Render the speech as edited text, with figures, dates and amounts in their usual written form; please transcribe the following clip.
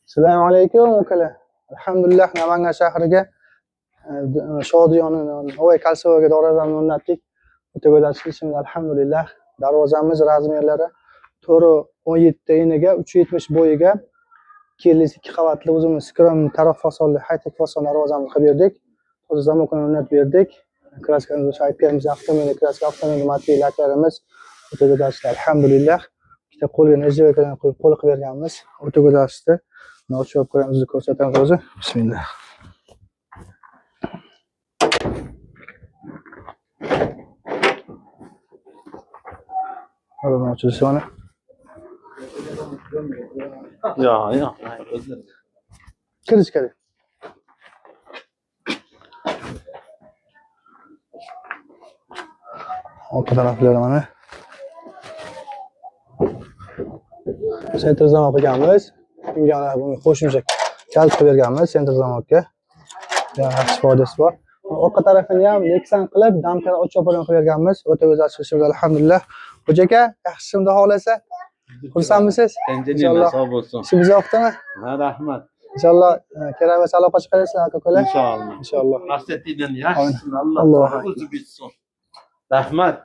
Assalomu alaykum ukalar. Alhamdulillah Namangan shahriga Shodiyona Navoiy Kalsovoga darvozani o'rnatdik. O'ta go'zal ishimiz alhamdulillah. Darvozamiz razmerlari 4.17 eniga 3.70 bo'yiga 2 qavatli o'zimiz skrom taraf fasonli high-tech fason darvozamizni qilib berdik. O'z zamokini o'rnatib berdik. Kraskamiz o'sha IP'miz avtomobil kraska avtomobil material laklarimiz o'ta go'zal ishlar alhamdulillah. Ikkita qo'lga nejavalarni qo'l qilib berganmiz. O'ta go'zal ishlar. Ochib ko'ramiz, ko'rsatamiz o'zi. Bismillah. Mana ochilsa mana. Yo'q. Kirish kerak. Orqa taraflari mana. Sentr zamok qilganmiz. Bunga qo'shimcha kalt qilib berganmiz sentr zamokka. Yaxshi foydasi bor. Orqa tarafini ham Lexan qilib, damkar ochib qilib berganmiz. O'ta go'zal ishimiz alhamdulillah. Xo'ja aka, yaxshi shunda xohlasa. Xursandmisiz? Inshaalloh sog' bo'lsin. Ishimiz yoqdimi? Ha, rahmat. Inshaalloh kerak bo'lsa aloqa chiqarasiz aka-ukalar. Inshaalloh. Inshaalloh. Maqsadingdan yaxshisin. Alloh o'zi bilsin. Rahmat.